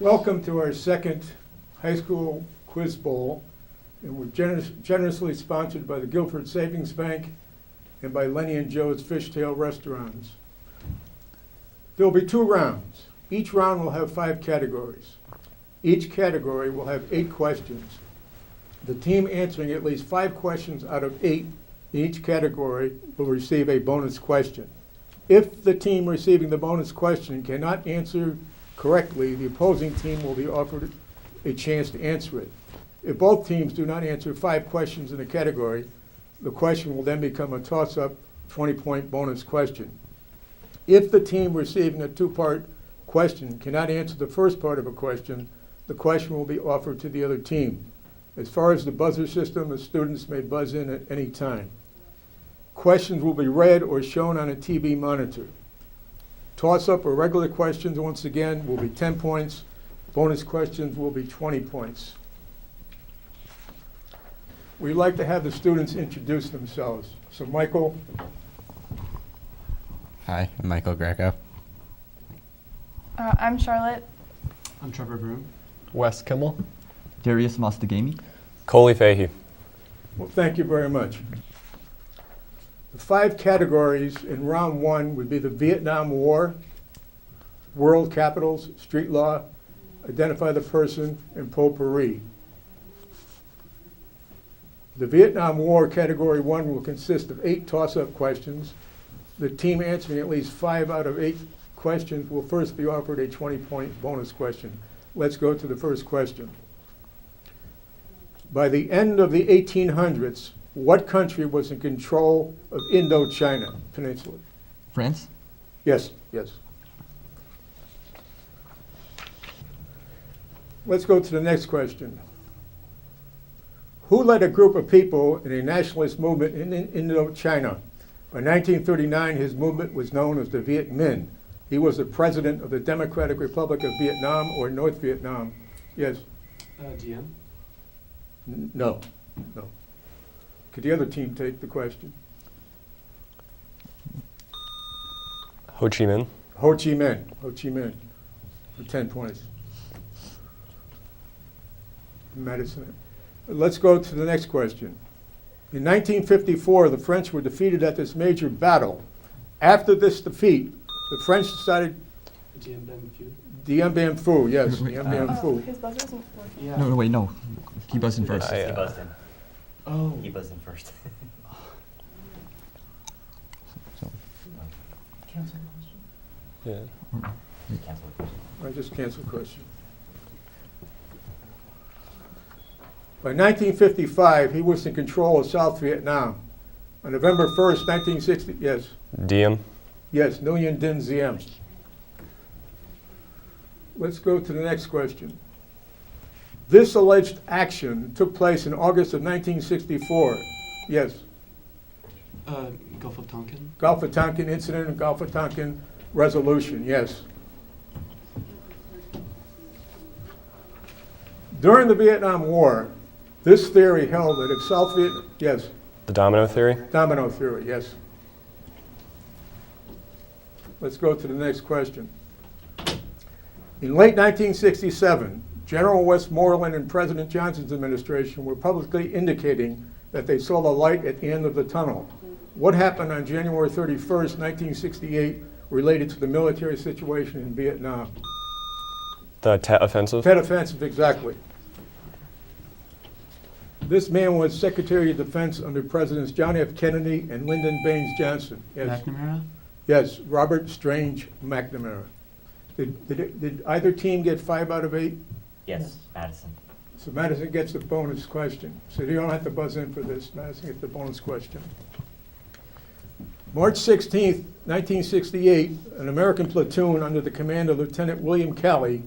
Welcome to our second high school quiz bowl, and we're generously sponsored by the Guilford Savings Bank and by Lenny and Joe's Fishtail Restaurants. There'll be 2 rounds. Each round will have 5 categories. Each category will have 8 questions. The team answering at least 5 questions out of 8 in each category will receive a bonus question. If the team receiving the bonus question cannot answer correctly, the opposing team will be offered a chance to answer it. If both teams do not answer 5 questions in a category, the question will then become a toss-up 20-point bonus question. If the team receiving a 2-part question cannot answer the first part of a question, the question will be offered to the other team. As far as the buzzer system, the students may buzz in at any time. Questions will be read or shown on a TV monitor. Toss-up or regular questions, once again, will be 10 points. Bonus questions will be 20 points. We'd like to have the students introduce themselves. So Michael. Hi, I'm Michael Greco. I'm Charlotte. I'm Trevor Broom. Wes Kimmel. Darius Mostagami. Coley Fahey. Well, thank you very much. The 5 categories in round 1 would be the Vietnam War, world capitals, street law, identify the person, and potpourri. The Vietnam War category 1 will consist of 8 toss-up questions. The team answering at least 5 out of 8 questions will first be offered a 20-point bonus question. Let's go to the first question. By the end of the 1800s, what country was in control of Indochina Peninsula? France. Yes, yes. Let's go to the next question. Who led a group of people in a nationalist movement in Indochina? By 1939, his movement was known as the Viet Minh. He was the president of the Democratic Republic of Vietnam, or North Vietnam. Yes? Diem. No, no. Could the other team take the question? Ho Chi Minh. Ho Chi Minh. Ho Chi Minh. For 10 points. Medicine. Let's go to the next question. In 1954, the French were defeated at this major battle. After this defeat, the French decided Dien Bien Phu. Dien Bien Phu, yes, Dien Bien Oh, Phu. his buzzer isn't working. Yeah. No, wait, no. He buzzed in first. I, He buzzed in. Oh. He buzzed in first. So, Cancel the question. Yeah. Cancel the question. I just canceled the question. By 1955, he was in control of South Vietnam. On November 1st, 1960, yes, Diem. yes, Nguyen Dinh Diem. Let's go to the next question. This alleged action took place in August of 1964. Yes, Gulf of Tonkin. Gulf of Tonkin incident and Gulf of Tonkin resolution, yes. During the Vietnam War, this theory held that if South Vietnam, yes, The domino theory. domino theory, yes. Let's go to the next question. In late 1967, General Westmoreland and President Johnson's administration were publicly indicating that they saw the light at the end of the tunnel. What happened on January 31st, 1968, related to the military situation in Vietnam? The Tet Offensive. Tet Offensive, exactly. This man was Secretary of Defense under Presidents John F. Kennedy and Lyndon Baines Johnson. Yes, McNamara. yes, Robert Strange McNamara. Did either team get 5 out of 8? Yes, Madison. So Madison gets the bonus question. So you don't have to buzz in for this. Madison gets the bonus question. March 16th, 1968, an American platoon under the command of Lieutenant William Calley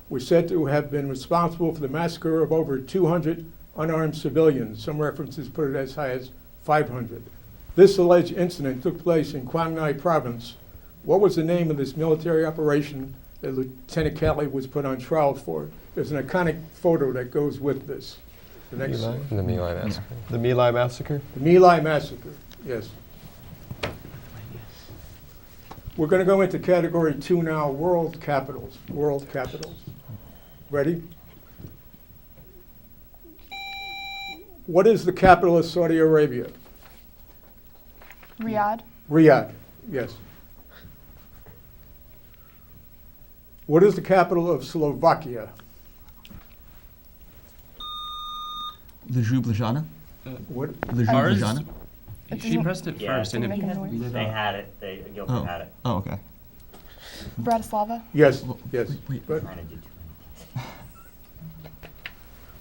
was said to have been responsible for the massacre of over 200 unarmed civilians. Some references put it as high as 500. This alleged incident took place in Quang Ngai province. What was the name of this military operation that Lieutenant Calley was put on trial for? There's an iconic photo that goes with this. The next The My Lai Massacre. The My Lai Massacre? The My Lai Massacre, yes. We're going to go into category 2 now, world capitals. World capitals. Ready? What is the capital of Saudi Arabia? Riyadh. Riyadh, yes. What is the capital of Slovakia? Ljubljana. What? Ljubljana. It She doesn't- pressed it Yeah, first, and didn't it, make a noise. They had it, Gilbert Oh. had it. Oh, okay. Bratislava. Yes, Well, yes. wait. But Trying to do too many.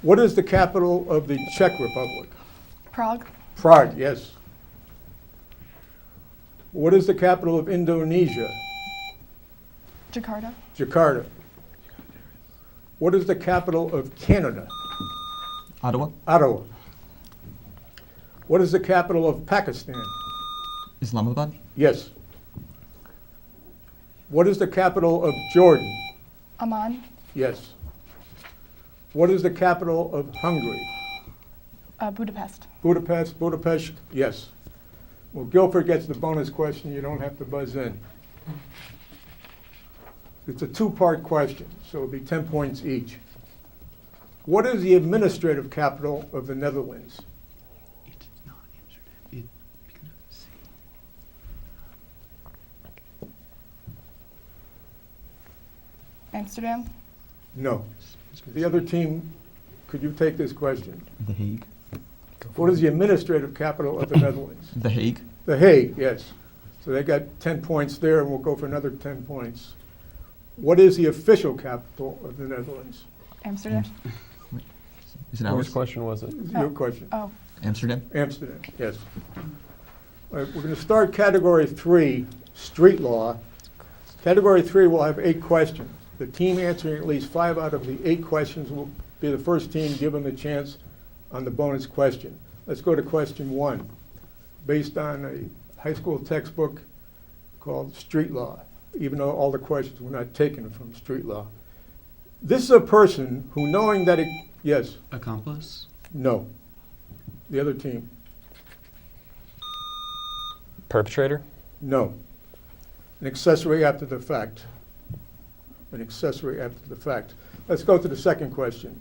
what is the capital of the Czech Republic? Prague. Prague, yes. What is the capital of Indonesia? Jakarta. Jakarta. What is the capital of Canada? Ottawa. Ottawa. What is the capital of Pakistan? Islamabad. Yes. What is the capital of Jordan? Amman. Yes. What is the capital of Hungary? Budapest. Budapest, yes. Well, Guilford gets the bonus question. You don't have to buzz in. It's a two-part question, so it'll be 10 points each. What is the administrative capital of the Netherlands? it's not Amsterdam. It because of the sea. Amsterdam. No. The other team, could you take this question? The Hague. What is the administrative capital of the Netherlands? The Hague. The Hague, yes. So they got 10 points there, and we'll go for another 10 points. What is the official capital of the Netherlands? Amsterdam. Is it Which ours? question was it? Your Oh. question. Oh. Amsterdam. Amsterdam, yes. All right, we're going to start Category 3, Street Law. Category 3 will have 8 questions. The team answering at least 5 out of the 8 questions will be the first team given the chance on the bonus question. Let's go to question 1, based on a high school textbook called Street Law, even though all the questions were not taken from Street Law. This is a person who, knowing that it, yes, Accomplice. no. The other team, Perpetrator? no. An accessory after the fact. An accessory after the fact. Let's go to the second question.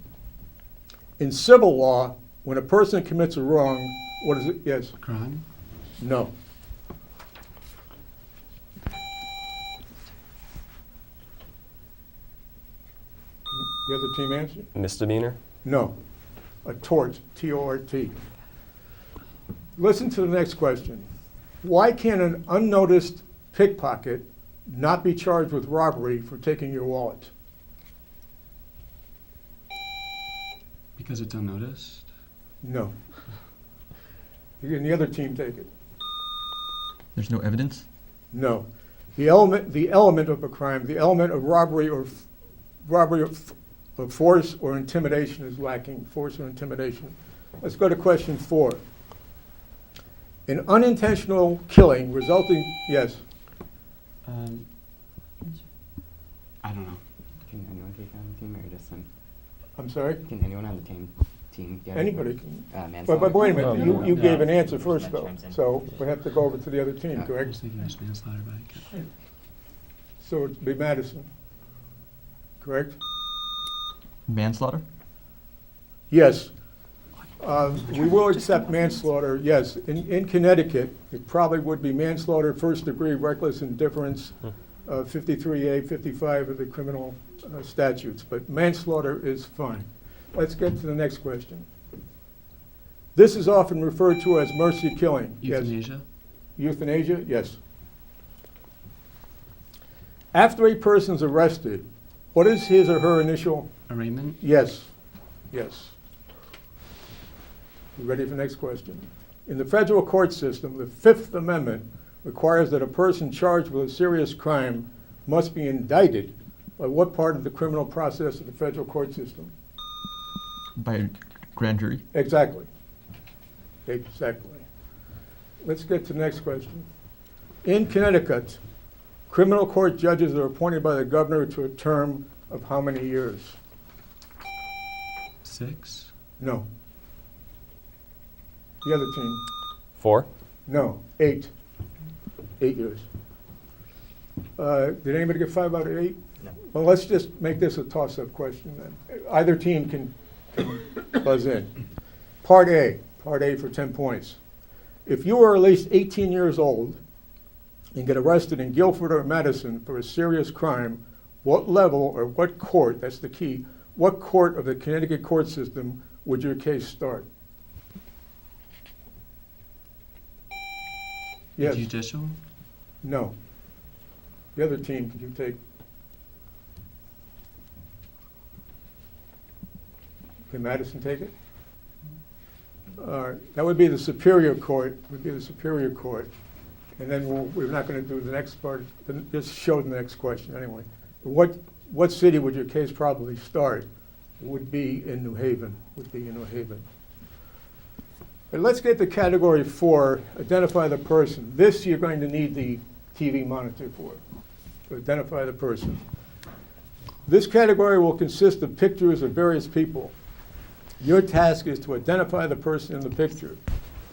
In civil law, when a person commits a wrong, what is it? Yes, Crime. no. The other team answer? Misdemeanor? No. A tort, T-O-R-T. Listen to the next question. Why can an unnoticed pickpocket not be charged with robbery for taking your wallet? Because it's unnoticed. No. Can the other team take it? There's no evidence. No. The element of a crime, the element of robbery or of force or intimidation is lacking. Force or intimidation. Let's go to question 4. An unintentional killing resulting, yes, I don't know. Can anyone take it on the team or just him? I'm sorry? Can anyone on the team get it? Anybody can. Manslaughter? But wait a Oh, minute, no. you gave an No. answer first though, so we have to go over to the other team, Yeah. I correct? was thinking it was manslaughter, but I can't. So it'd be Madison, correct? Manslaughter. Yes. We will accept manslaughter, yes. In Connecticut, it probably would be manslaughter, first degree, reckless indifference, 53A, 55 of the criminal statutes, but manslaughter is fine. Let's get to the next question. This is often referred to as mercy killing. Yes. Euthanasia. Euthanasia, yes. After a person's arrested, what is his or her initial? Arraignment. Yes, yes. You ready for the next question? In the federal court system, the Fifth Amendment requires that a person charged with a serious crime must be indicted by what part of the criminal process of the federal court system? By a grand jury. Exactly. Exactly. Let's get to the next question. In Connecticut, criminal court judges are appointed by the governor to a term of how many years? 6. No. The other team? 4? No, 8. 8 years. Did anybody get 5 out of 8? No. Well, let's just make this a toss-up question then. Either team can buzz in. Part A for 10 points. If you are at least 18 years old and get arrested in Guilford or Madison for a serious crime, what level or what court, that's the key, what court of the Connecticut court system would your case start? Yes. Judicial? No. The other team, can you take? Can Madison take it? That would be the Superior Court, And then we're not going to do the next part, just show the next question anyway. What city would your case probably start? It would be in New Haven, But let's get to category 4, identify the person. This you're going to need the TV monitor for, to identify the person. This category will consist of pictures of various people. Your task is to identify the person in the picture.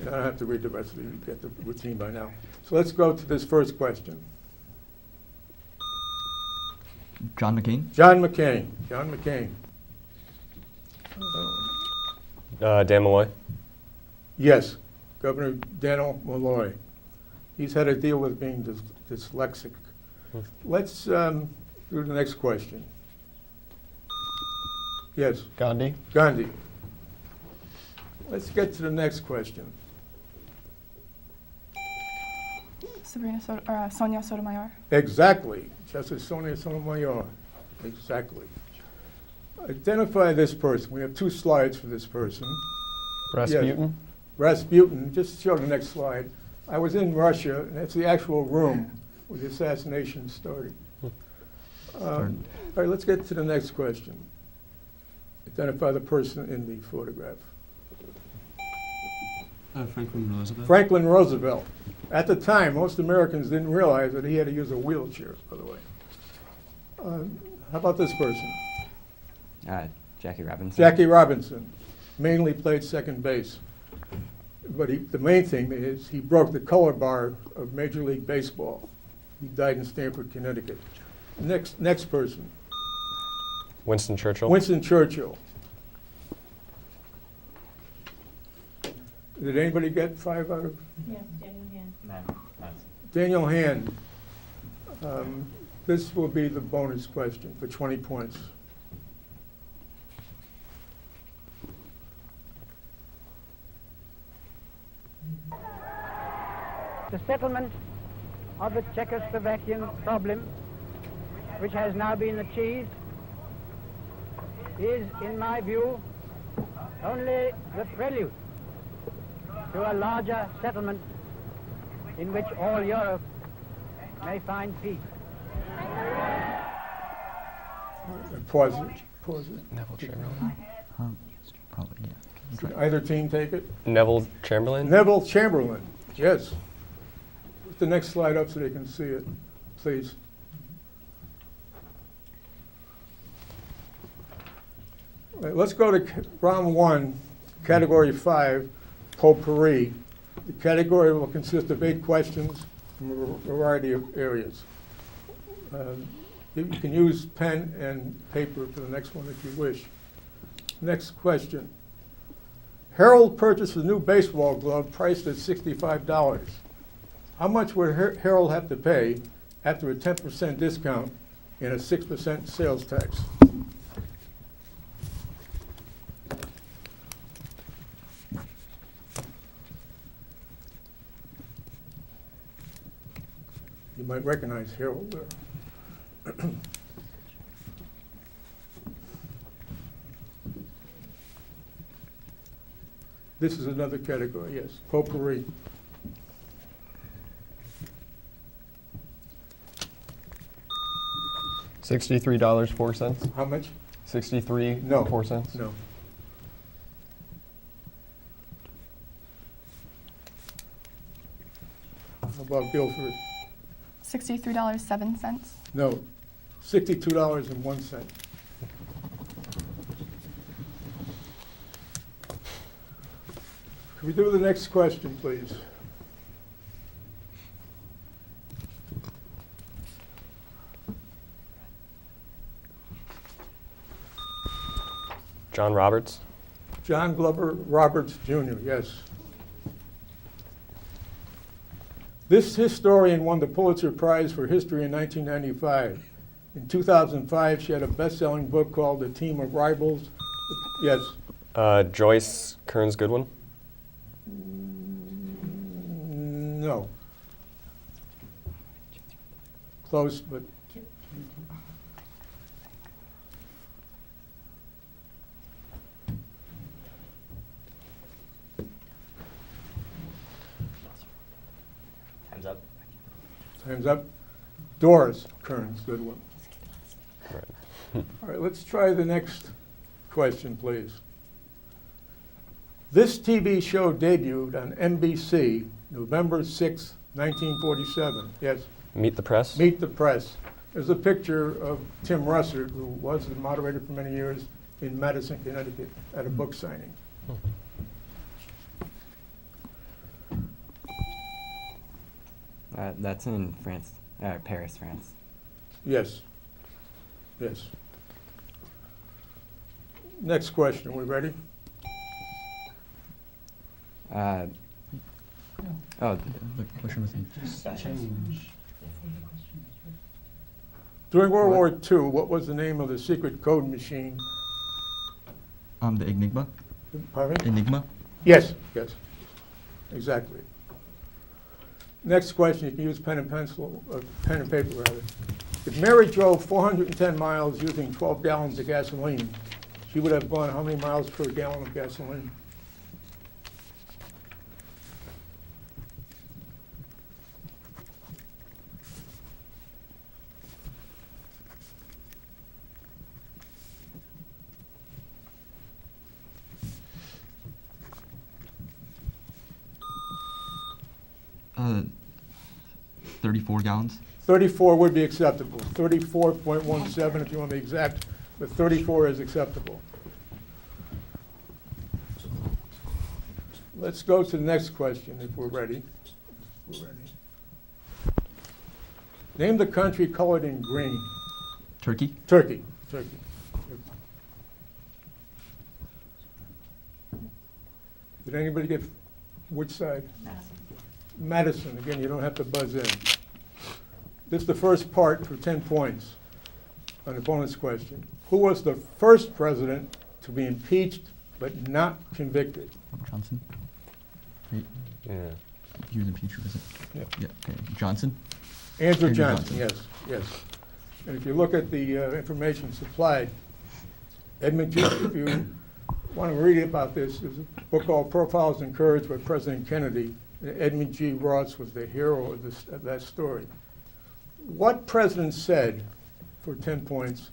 And I don't have to read the rest of it, you get the routine by now. So let's go to this first question. John McCain. John McCain. Dan Malloy. Yes, Governor Daniel Malloy. He's had to deal with being dyslexic. Let's do the next question. Yes, Gandhi. Gandhi. Let's get to the next question. Sonia Sotomayor. Exactly, Justice Sonia Sotomayor. Exactly. Identify this person. We have 2 slides for this person. Rasputin. Rasputin, just show the next slide. I was in Russia, and that's the actual room where the assassination started. All right, let's get to the next question. Identify the person in the photograph. Franklin Roosevelt. Franklin Roosevelt. At the time, most Americans didn't realize that he had to use a wheelchair, by the way. How about this person? Jackie Robinson. Jackie Robinson, mainly played second base. But the main thing is he broke the color bar of Major League Baseball. He died in Stamford, Connecticut. Next person. Winston Churchill. Winston Churchill. Did anybody get 5 out of? No, that's Daniel Hand. This will be the bonus question for 20 points. The settlement of the Czechoslovakian problem, which has now been achieved, is, in my view, only the prelude to a larger settlement in which all Europe may find peace. Pause it. Neville Chamberlain. Probably, yeah. Did either team take it? Neville Chamberlain. Neville Chamberlain, yes. Put the next slide up so they can see it, please. All right, let's go to round 1, category 5, potpourri. The category will consist of 8 questions from a variety of areas. You can use pen and paper for the next one if you wish. Next question. Harold purchased a new baseball glove priced at $65. How much would Harold have to pay after a 10% discount and a 6% sales tax? You might recognize Harold there. This is another category, yes, potpourri. $63.04. How much? 63 No. 4 cents. No. How about Guilford? $63.07. No, $62.01. Can we do the next question, please? John Roberts. John Glover Roberts, Jr., yes. This historian won the Pulitzer Prize for History in 1995. In 2005, she had a best-selling book called A Team of Rivals. Yes. Joyce Kearns Goodwin. No. Close, but Time's up. time's up. Doris Kearns Goodwin. Right. All right, let's try the next question, please. This TV show debuted on NBC November 6, 1947. Yes, Meet the Press. Meet the Press. There's a picture of Tim Russert, who was the moderator for many years in Madison, Connecticut, at a book signing. That's in France, Paris, France. Yes, yes. Next question, we ready? Oh, The question was in. During World War II, what was the name of the secret code machine? The Enigma. Pardon me? Enigma. Yes, yes, exactly. Next question, you can use pen and pencil, pen and paper rather. If Mary drove 410 miles using 12 gallons of gasoline, she would have gone how many miles per gallon of gasoline? Uh, 34 gallons. 34 would be acceptable. 34.17 if you want to be exact, but 34 is acceptable. Let's go to the next question if we're ready. We're ready. Name the country colored in green. Turkey. Turkey. Turkey. Did anybody get which side? Madison. Again, you don't have to buzz in. This is the first part for 10 points on the bonus question. Who was the first president to be impeached but not convicted? Johnson. Wait, Yeah. he was impeached, was it? Yeah. Yeah. Okay. Johnson. Andrew Andrew Johnson, yes, yes. And if you look at the information supplied, Edmund G., if you want to read about this, there's a book called Profiles in Courage by President Kennedy. Edmund G. Ross was the hero of that story. What president said, for 10 points,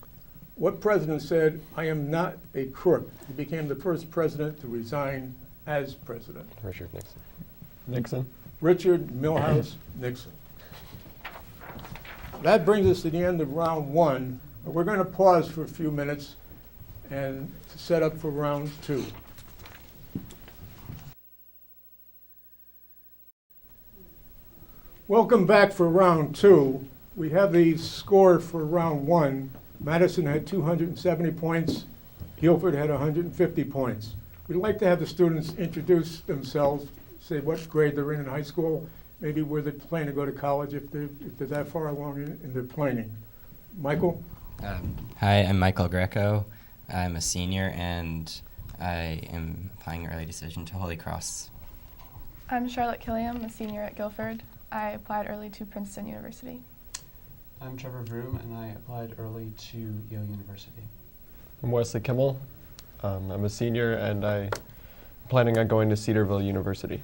what president said, I am not a crook? He became the first president to resign as president. Richard Nixon. Nixon. Richard Milhouse Nixon. That brings us to the end of round one. We're going to pause for a few minutes and set up for round two. Welcome back for round two. We have the score for round one. Madison had 270 points. Guilford had 150 points. We'd like to have the students introduce themselves, say what grade they're in high school, maybe where they plan to go to college if they're that far along in their planning. Michael? Hi, I'm Michael Greco. I'm a senior, and I am applying early decision to Holy Cross. I'm Charlotte Killiam, a senior at Guilford. I applied early to Princeton University. I'm Trevor Vroom, and I applied early to Yale University. I'm Wesley Kimmel. I'm a senior, and I'm planning on going to Cedarville University.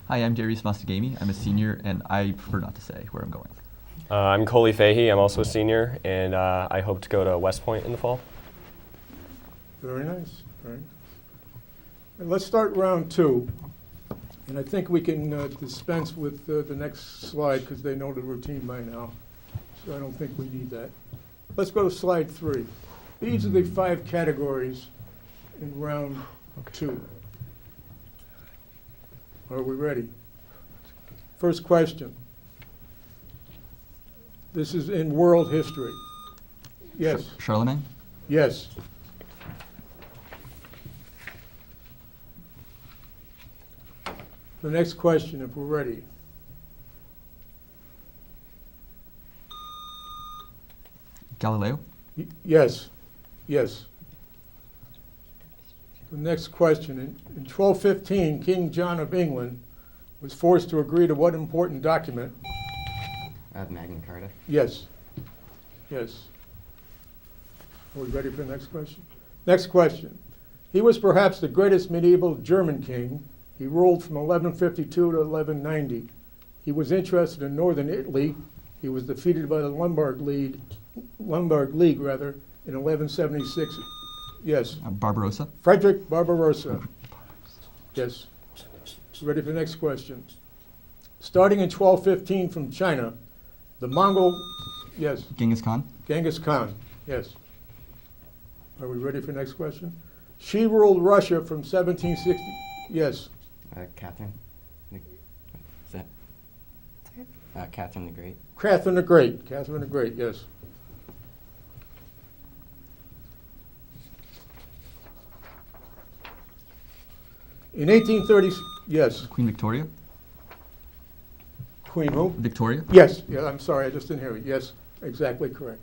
Hi, I'm Darius Masagami. I'm a senior, and I prefer not to say where I'm going. I'm Coley Fahey. I'm also a senior, and I hope to go to West Point in the fall. Very nice. Very nice. And let's start round two. And I think we can dispense with the next slide because they know the routine by now. So I don't think we need that. Let's go to slide 3. These are the 5 categories in round 2. Are we ready? First question. This is in world history. Yes. Charlemagne. Yes. The next question, if we're ready. Galileo. Yes, yes. The next question. In 1215, King John of England was forced to agree to what important document? Magna Carta. Yes, yes. Are we ready for the next question? Next question. He was perhaps the greatest medieval German king. He ruled from 1152 to 1190. He was interested in northern Italy. He was defeated by the Lombard League in 1176. Yes. Barbarossa. Frederick Barbarossa. Yes. Ready for the next question. Starting in 1215 from China, the Mongol, yes. Genghis Khan. Genghis Khan, yes. Are we ready for the next question? She ruled Russia from 1760, yes. Catherine. Is that? Catherine the Great. Catherine the Great, Catherine the Great, yes. In 1830, yes. Queen Victoria. Queen who? Victoria. Yes, yeah, I'm sorry, I just didn't hear it. Yes, exactly correct.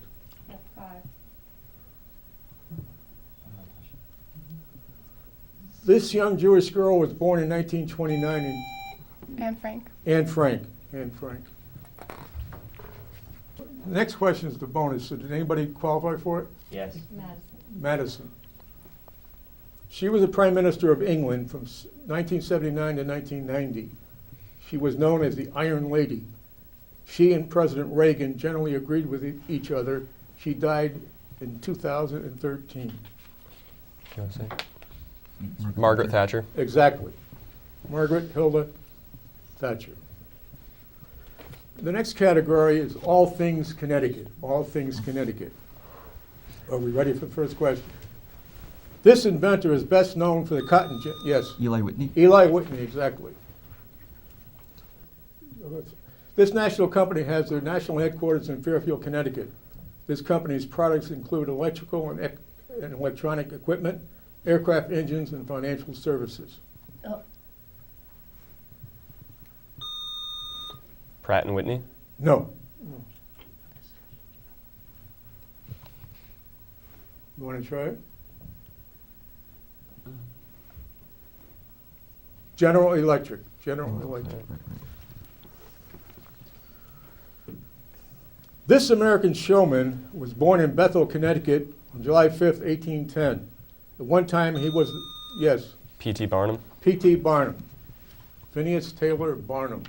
This young Jewish girl was born in 1929 in Anne Frank. Anne Frank. Anne Frank. The next question is the bonus. So did anybody qualify for it? Yes. Madison. She was the Prime Minister of England from 1979 to 1990. She was known as the Iron Lady. She and President Reagan generally agreed with each other. She died in 2013. You want to say? Margaret Thatcher. Exactly. Margaret Hilda Thatcher. The next category is all things Connecticut. All things Connecticut. Are we ready for the first question? This inventor is best known for the cotton gin. Yes. Eli Whitney. Eli Whitney, exactly. This national company has their national headquarters in Fairfield, Connecticut. This company's products include electrical and electronic equipment, aircraft engines, and financial services. Pratt and Whitney. No. You want to try it? General Electric. General Electric. This American showman was born in Bethel, Connecticut on July 5th, 1810. At one time he was, yes, P.T. Barnum. P.T. Barnum. Phineas Taylor Barnum.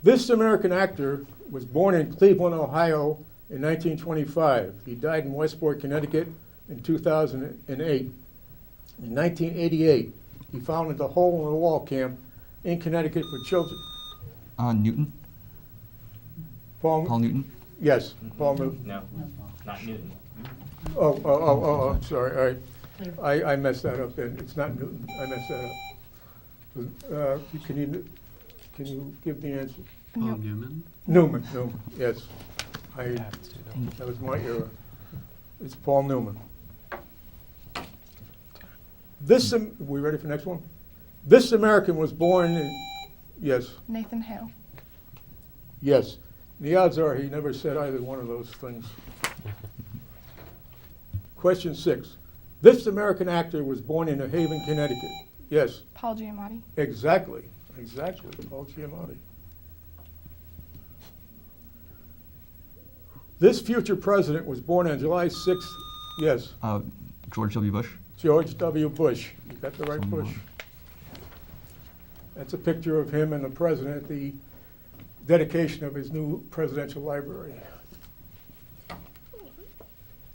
This American actor was born in Cleveland, Ohio in 1925. He died in Westport, Connecticut in 2008. In 1988, he founded the Hole in the Wall camp in Connecticut for children. Newton. Paul Newton. Yes, Paul Newton. No, not Newton. Oh, sorry, all right. I messed that up then. It's not Newton. I messed that up. Can you give the answer? Paul Newman. Newman, yes. That was my error. It's Paul Newman. We ready for the next one? This American was born in, yes. Nathan Hale. Yes. The odds are he never said either one of those things. Question 6. This American actor was born in New Haven, Connecticut. Yes. Paul Giamatti. Exactly. Paul Giamatti. This future president was born on July 6th. Yes. George W. Bush. George W. Bush. You got the right Bush. That's a picture of him and the president at the dedication of his new presidential library.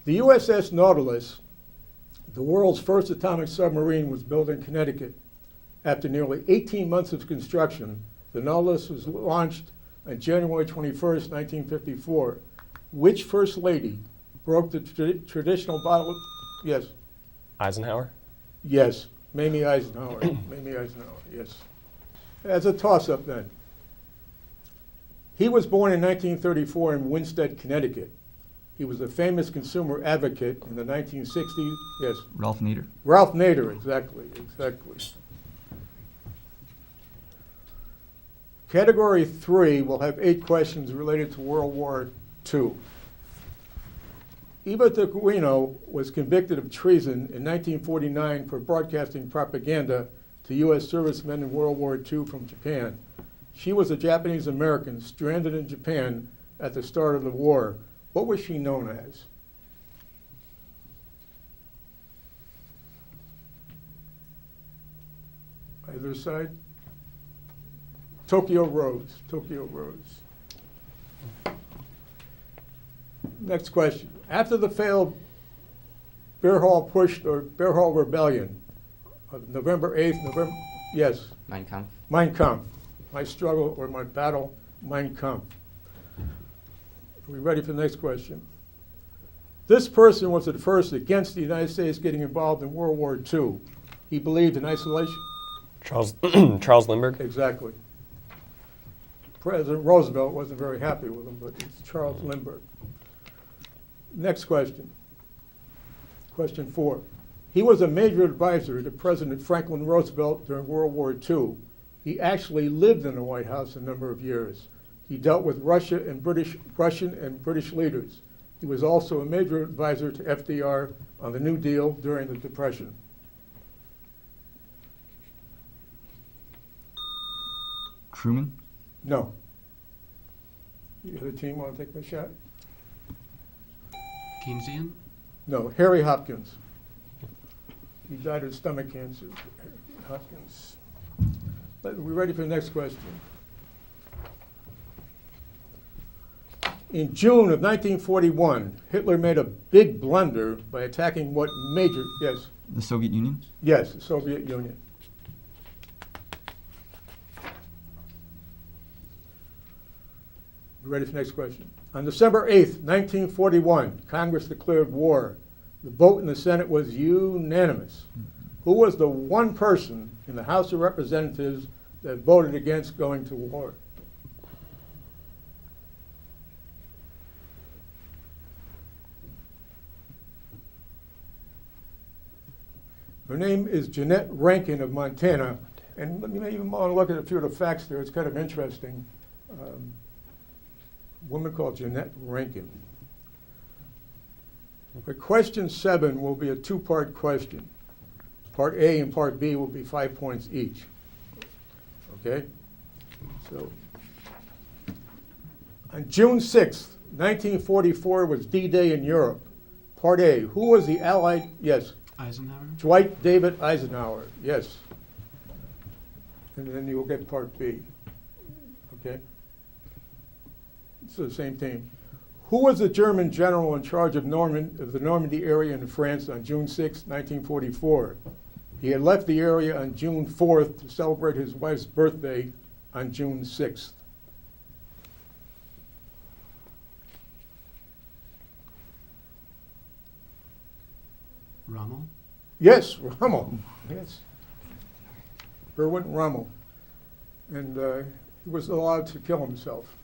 The USS Nautilus, the world's first atomic submarine, was built in Connecticut. After nearly 18 months of construction, the Nautilus was launched on January 21st, 1954. Which first lady broke the traditional bottle of, yes? Eisenhower. Yes, Mamie Eisenhower. Mamie Eisenhower, yes. As a toss-up then. He was born in 1934 in Winsted, Connecticut. He was a famous consumer advocate in the 1960s. Yes. Ralph Nader. Ralph Nader, exactly. Category 3 will have 8 questions related to World War II. Eva Teguino was convicted of treason in 1949 for broadcasting propaganda to U.S. servicemen in World War II from Japan. She was a Japanese American stranded in Japan at the start of the war. What was she known as? Either side? Tokyo Rose. Tokyo Rose. Next question. After the failed Bear Hall Push or Bear Hall Rebellion of November 8th, yes, Mein Kampf. Mein Kampf. My struggle or my battle, Mein Kampf. Are we ready for the next question? This person was at first against the United States getting involved in World War II. He believed in isolation. Charles Lindbergh. Exactly. President Roosevelt wasn't very happy with him, but it's Charles Lindbergh. Next question. Question 4. He was a major advisor to President Franklin Roosevelt during World War II. He actually lived in the White House a number of years. He dealt with Russian and British leaders. He was also a major advisor to FDR on the New Deal during the Depression. Truman? No. The other team want to take a shot? Keynesian? No, Harry Hopkins. He died of stomach cancer. Hopkins. But we're ready for the next question. In June of 1941, Hitler made a big blunder by attacking what major, yes, The Soviet Union? yes, the Soviet Union. We're ready for the next question. On December 8th, 1941, Congress declared war. The vote in the Senate was unanimous. Who was the one person in the House of Representatives that voted against going to war? Her name is Jeanette Rankin of Montana. And you may even want to look at a few of the facts there. It's kind of interesting. A woman called Jeanette Rankin. But question 7 will be a 2-part question. Part A and Part B will be 5 points each. Okay? So, on June 6th, 1944 was D-Day in Europe. Part A, who was the Allied, yes, Eisenhower? Dwight David Eisenhower, yes. And then you'll get Part B. Okay? So the same team. Who was the German general in charge of the Normandy area in France on June 6, 1944? He had left the area on June 4th to celebrate his wife's birthday on June 6th. Rommel? Yes, Rommel. Yes. Erwin Rommel. And he was allowed to kill himself.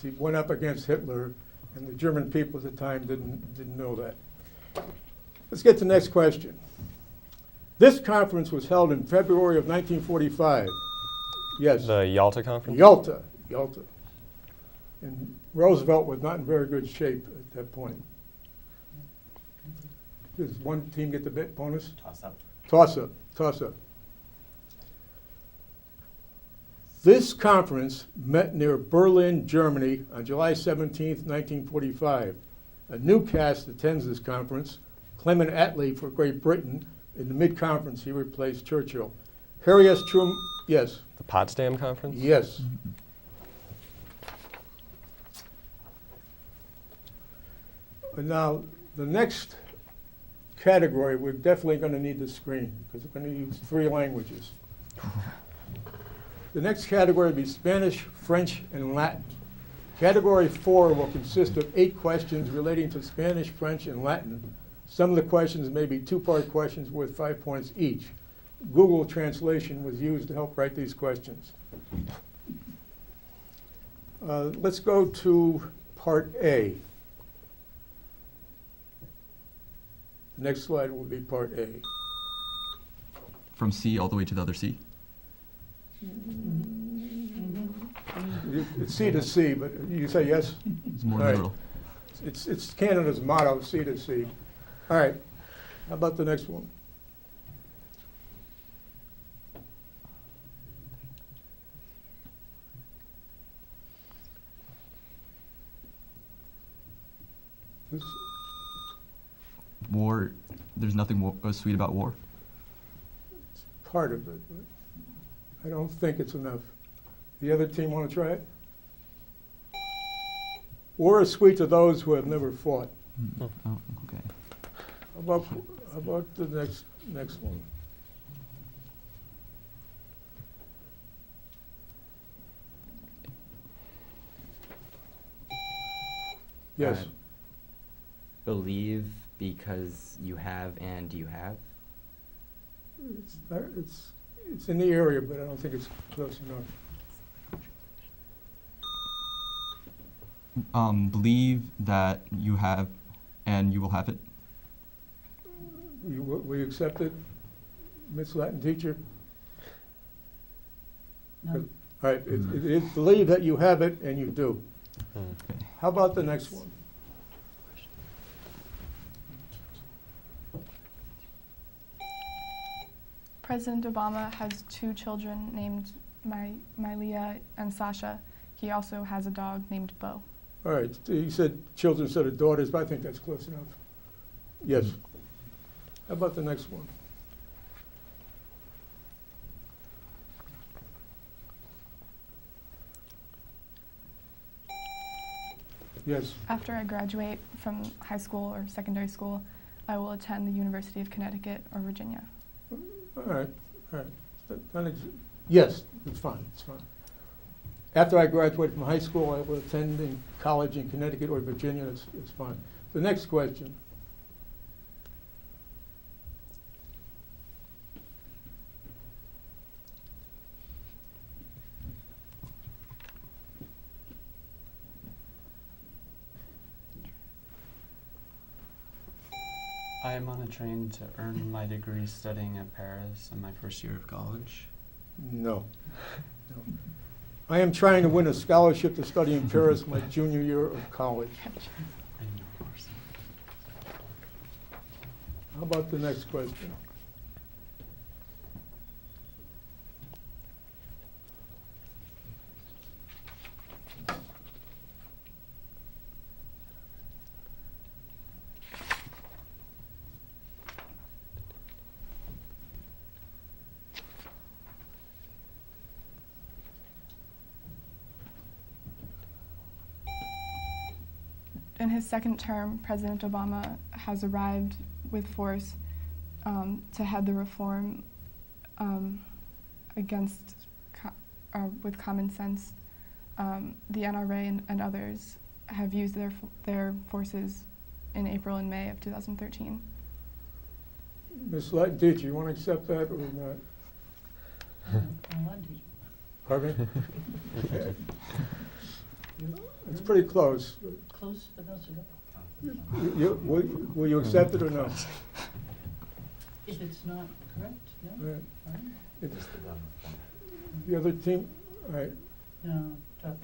He went up against Hitler, and the German people at the time didn't know that. Let's get to the next question. This conference was held in February of 1945. Yes. The Yalta Conference. Yalta. And Roosevelt was not in very good shape at that point. Does one team get the bonus? Toss up. Toss up. This conference met near Berlin, Germany on July 17, 1945. A new cast attends this conference. Clement Attlee for Great Britain. In the mid-conference, he replaced Churchill. Harry S. Truman, yes. The Potsdam Conference. Yes. And now, the next category, we're definitely going to need the screen because we're going to use 3 languages. The next category will be Spanish, French, and Latin. Category 4 will consist of 8 questions relating to Spanish, French, and Latin. Some of the questions may be 2-part questions worth 5 points each. Google Translation was used to help write these questions. Let's go to Part A. The next slide will be Part A. From C all the way to the other C? It's C to C, but you say yes? It's more All right. literal. It's Canada's motto, C to C. All right, how about the next one? This, War. There's nothing sweet about war. part of it, but I don't think it's enough. The other team want to try it? War is sweet to those who have never fought. Oh, okay. How about the next one? Yes. Believe because you have and you have. It's in the area, but I don't think it's close enough. Believe that you have and you will have it. Will you accept it, Miss Latin teacher? No. All right, it is believe that you have it, and you do. Okay. How about the next one? President Obama has 2 children named Mylia and Sasha. He also has a dog named Bo. All right, you said children instead of daughters, but I think that's close enough. Yes. How about the next one? Yes. After I graduate from high school or secondary school, I will attend the University of Connecticut or Virginia. All right, all right. Yes, it's fine, it's fine. After I graduate from high school, I will attend in college in Connecticut or Virginia, it's fine. The next question. I am on a train to earn my degree studying at Paris in my first year of college. No. No. I am trying to win a scholarship to study in Paris my junior year of college. I know, of course. How about the next question? In his second term, President Obama has arrived with force to head the reform with common sense. The NRA and others have used their forces in April and May of 2013. Ms. Latin teacher, you want to accept that or not? Pardon me? Okay. It's pretty close. Close, but not so Will you accept it or no? If it's not correct, All no? right. Fine. It's the other team, all right. No, talk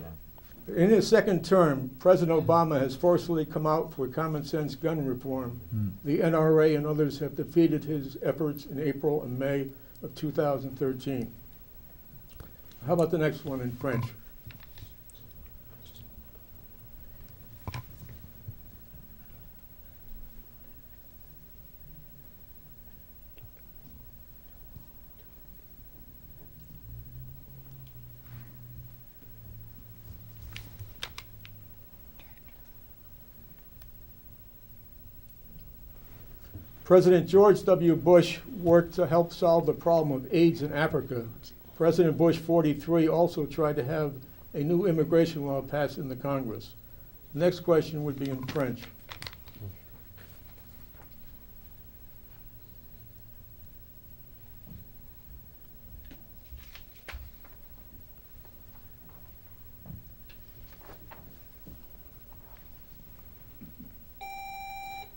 In his second term, President Obama has forcefully come out for common sense gun reform. The NRA and others have defeated his efforts in April and May of 2013. How about the next one in French? President George W. Bush worked to help solve the problem of AIDS in Africa. President Bush 43 also tried to have a new immigration law passed in the Congress. The next question would be in French.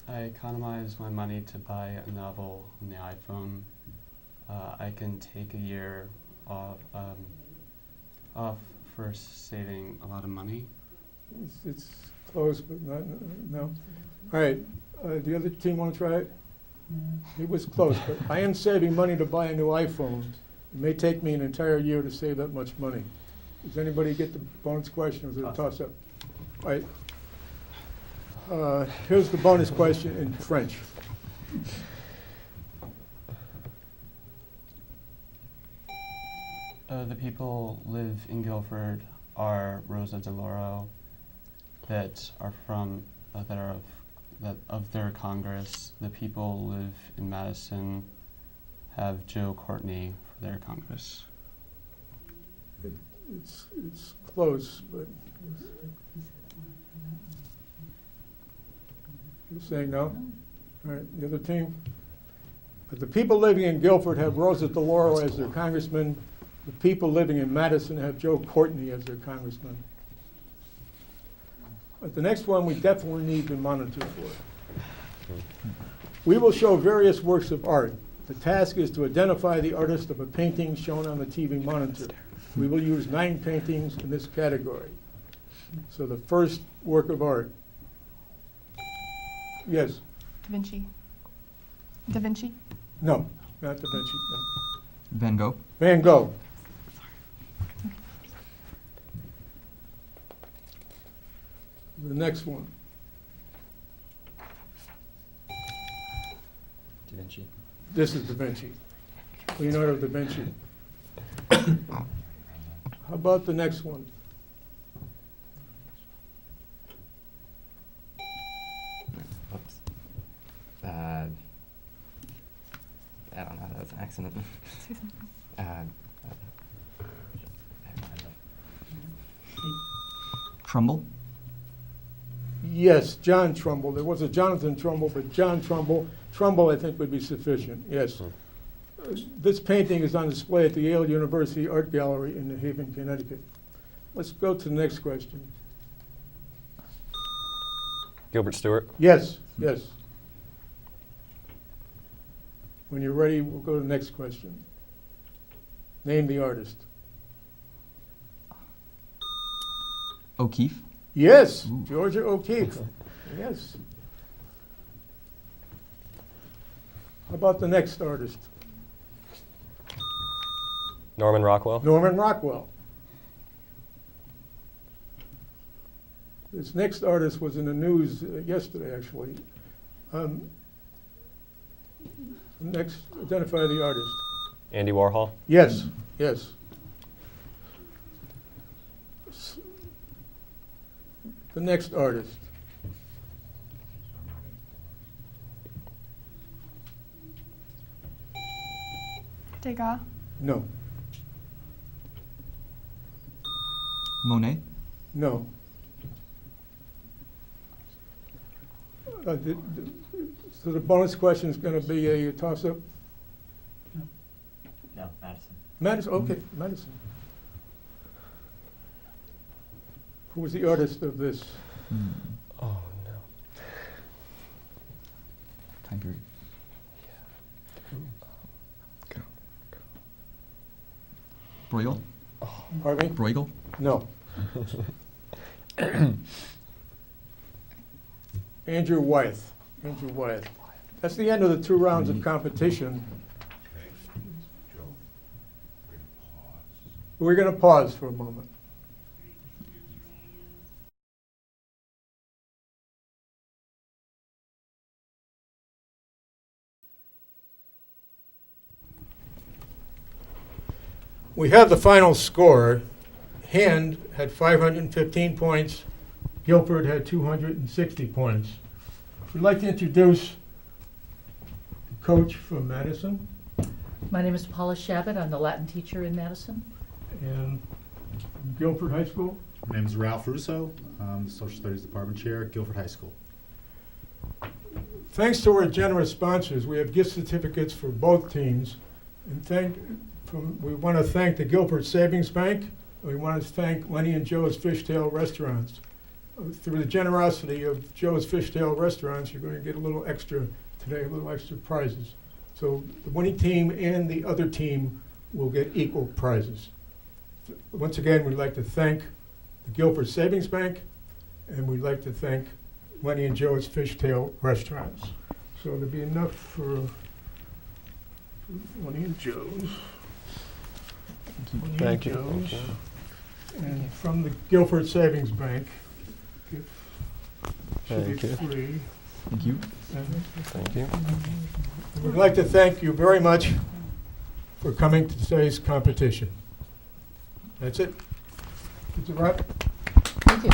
I economize my money to buy a novel on the iPhone. I can take a year off for saving a lot of money. It's close, but not, no. All right, the other team want to try it? It was close, but I am saving money to buy a new iPhone. It may take me an entire year to save that much money. Does anybody get the bonus question, or is it a toss-up? All right. Here's the bonus question in French. The people live in Guilford are Rosa DeLauro, that are from that are of their Congress. The people live in Madison have Joe Courtney for their Congress. It's close, but you're saying no? All right, the other team? But the people living in Guilford have Rosa DeLauro as their congressman. The people living in Madison have Joe Courtney as their congressman. But the next one we definitely need to monitor for. We will show various works of art. The task is to identify the artist of a painting shown on the TV monitor. We will use 9 paintings in this category. So the first work of art. Yes? Da Vinci. Da Vinci. No, not Da Vinci, no. Van Gogh. Van Gogh. The next one. Da Vinci. This is Da Vinci. Leonardo da Vinci. How about the next one? Oops. I don't know. That was an accident. Say something. Trumbull. Yes, John Trumbull. There was a Jonathan Trumbull, but John Trumbull. Trumbull, I think, would be sufficient, yes. This painting is on display at the Yale University Art Gallery in New Haven, Connecticut. Let's go to the next question. Gilbert Stewart. Yes, yes. When you're ready, we'll go to the next question. Name the artist. O'Keeffe. Yes, Ooh. Georgia O'Keeffe. Yes. How about the next artist? Norman Rockwell. Norman Rockwell. This next artist was in the news yesterday, actually. Next, identify the artist. Andy Warhol. Yes, yes. The next artist. Degas. No, Monet. no. So the bonus question is going to be a toss-up? No, Madison. Madison, okay, Madison. Who was the artist of this? Oh, no. Time period. Bruegel. Pardon me? Bruegel. No. Andrew Wyeth. Andrew Wyeth. That's the end of the 2 rounds of competition. We're going to pause for a moment. We have the final score. Hand had 515 points. Guilford had 260 points. We'd like to introduce the coach from Madison My name is Paula Shabbat. I'm the Latin teacher in Madison. and Guilford High School. My name is Ralph Russo. I'm the Social Studies Department Chair at Guilford High School. Thanks to our generous sponsors, we have gift certificates for both teams. And we want to thank the Guilford Savings Bank. And we want to thank Lenny and Joe's Fishtail Restaurants. Through the generosity of Joe's Fishtail Restaurants, you're going to get a little extra today, a little extra prizes. So the winning team and the other team will get equal prizes. Once again, we'd like to thank the Guilford Savings Bank, and we'd like to thank Lenny and Joe's Fishtail Restaurants. So there'll be enough for Lenny and Joe's. Lenny Thank and you. Thank Joe's. you. And from the Guilford Savings Bank, should be Thank you. free. Thank you. Thank you. We'd like to thank you very much for coming to today's competition. That's it. It's a wrap. Thank you.